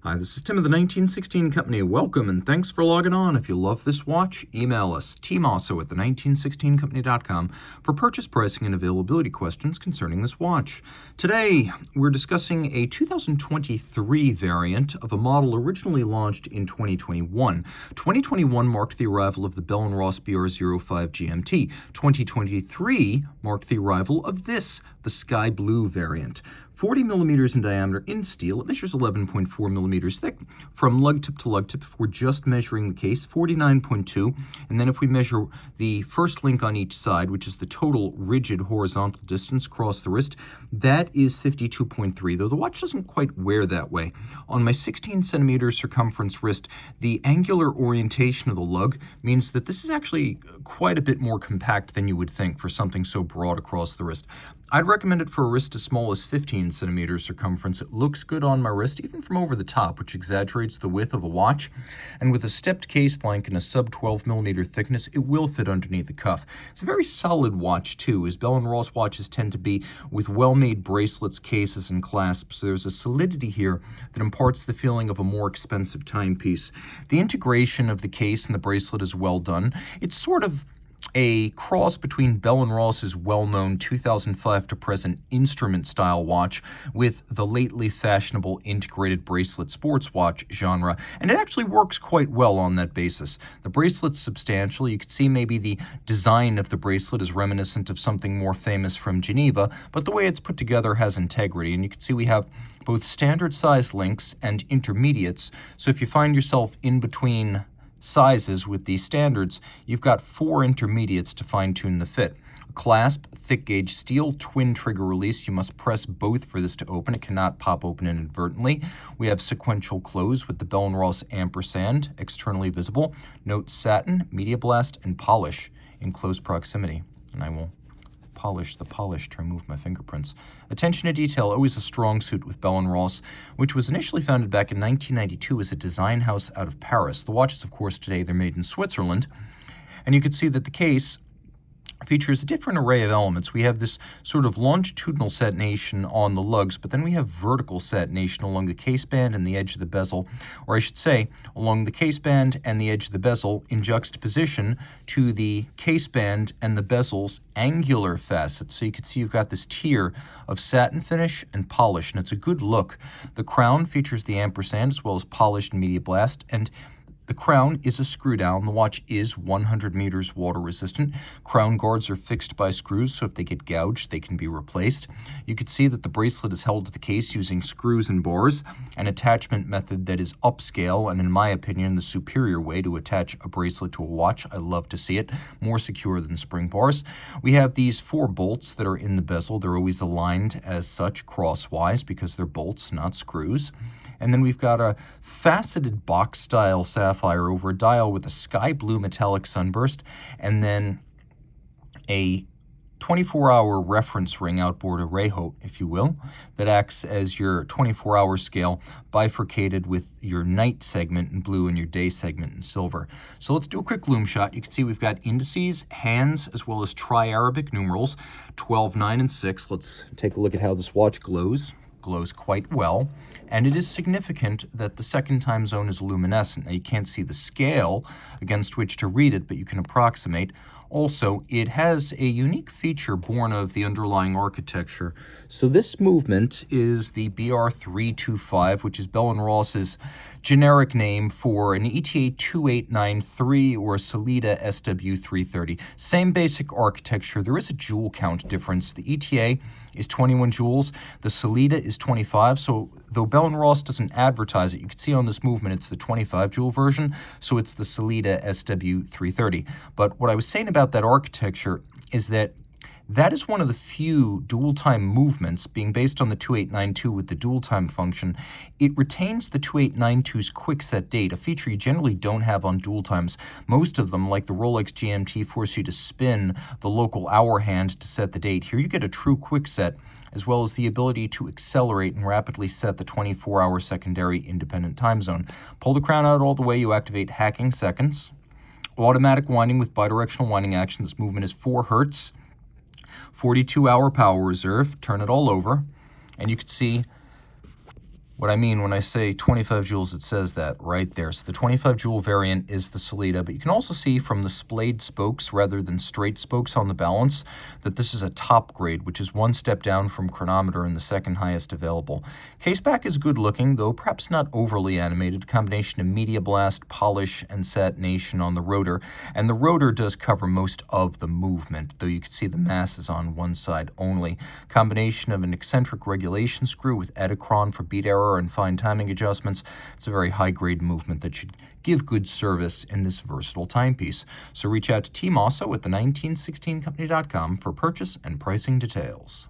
Hi, this is Tim of the 1916 Company. Welcome and thanks for logging on. If you love this watch, email us, Team Mosso at the1916company.com for purchase pricing and availability questions concerning this watch. Today, we're discussing a 2023 variant of a model originally launched in 2021. 2021 marked the arrival of the Bell & Ross BR05G-MT. 2023 marked the arrival of this, the Sky Blue variant. 40 millimeters in diameter in steel. It measures 11.4 millimeters thick from lug tip to lug tip. If we're just measuring the case, 49.2. And then if we measure the first link on each side, which is the total rigid horizontal distance across the wrist, that is 52.3, though the watch doesn't quite wear that way. On my 16 centimeter circumference wrist, the angular orientation of the lug means that this is actually quite a bit more compact than you would think for something so broad across the wrist. I'd recommend it for a wrist as small as 15 centimeters circumference. It looks good on my wrist, even from over the top, which exaggerates the width of a watch. And with a stepped case flank and a sub 12 millimeter thickness, it will fit underneath the cuff. It's a very solid watch, too, as Bell & Ross watches tend to be with well-made bracelets, cases, and clasps. There's a solidity here that imparts the feeling of a more expensive timepiece. The integration of the case and the bracelet is well done. It's sort of a cross between Bell & Ross's well-known 2005 to present instrument-style watch with the lately fashionable integrated bracelet sports watch genre, and it actually works quite well on that basis. The bracelet's substantial. You could see maybe the design of the bracelet is reminiscent of something more famous from Geneva, but the way it's put together has integrity, and you can see we have both standard-sized links and intermediates, so if you find yourself in between sizes with these standards, you've got 4 intermediates to fine-tune the fit. A clasp, thick gauge steel, twin trigger release. You must press both for this to open. It cannot pop open inadvertently. We have sequential close with the Bell & Ross ampersand externally visible. Note satin, media blast, and polish in close proximity. And I will polish the polish to remove my fingerprints. Attention to detail, always a strong suit with Bell & Ross, which was initially founded back in 1992 as a design house out of Paris. The watches, of course, today, they're made in Switzerland. And you can see that the case features a different array of elements. We have this sort of longitudinal satination on the lugs, but then we have vertical satination along the case band and the edge of the bezel, or I should say, along the case band and the edge of the bezel in juxtaposition to the case band and the bezel's angular facets. So you can see you've got this tier of satin finish and polish, and it's a good look. The crown features the ampersand as well as polished media blast, and the crown is a screw down. The watch is 100 meters water resistant. Crown guards are fixed by screws, so if they get gouged, they can be replaced. You can see that the bracelet is held to the case using screws and bars, an attachment method that is upscale and, in my opinion, the superior way to attach a bracelet to a watch. I love to see it. More secure than spring bars. We have these 4 bolts that are in the bezel. They're always aligned as such crosswise because they're bolts, not screws. And then we've got a faceted box-style sapphire over a dial with a sky blue metallic sunburst, and then a 24-hour reference ring outboard, a Rehaut, if you will, that acts as your 24-hour scale, bifurcated with your night segment in blue and your day segment in silver. So let's do a quick loom shot. You can see we've got indices, hands, as well as tri-Arabic numerals, 12, 9, and 6. Let's take a look at how this watch glows. Glows quite well, and it is significant that the second time zone is luminescent. Now, you can't see the scale against which to read it, but you can approximate. Also, it has a unique feature born of the underlying architecture. So this movement is the BR0325, which is Bell & Ross's generic name for an ETA 2893 or a Sellita SW330. Same basic architecture. There is a joule count difference. The ETA is 21 joules. The Sellita is 25. So though Bell & Ross doesn't advertise it, you can see on this movement it's the 25 joule version. So it's the Sellita SW330. But what I was saying about that architecture is that is one of the few dual-time movements, being based on the 2892 with the dual-time function. It retains the 2892's quick-set date, a feature you generally don't have on dual-times. Most of them, like the Rolex GMT, force you to spin the local hour hand to set the date. Here you get a true quick-set, as well as the ability to accelerate and rapidly set the 24-hour secondary independent time zone. Pull the crown out all the way, you activate hacking seconds. Automatic winding with bidirectional winding action. This movement is 4 hertz. 42-hour power reserve. Turn it all over, and you can see What I mean when I say 25 joules, it says that right there. So the 25 joule variant is the Sellita, but you can also see from the splayed spokes rather than straight spokes on the balance that this is a top grade, which is one step down from chronometer and the second highest available. Caseback is good looking, though perhaps not overly animated. Combination of media blast, polish, and satination on the rotor, and the rotor does cover most of the movement, though you can see the mass is on one side only. Combination of an eccentric regulation screw with Edicron for beat error and fine timing adjustments. It's a very high-grade movement that should give good service in this versatile timepiece. So reach out to Team Mosso at the 1916company.com for purchase and pricing details.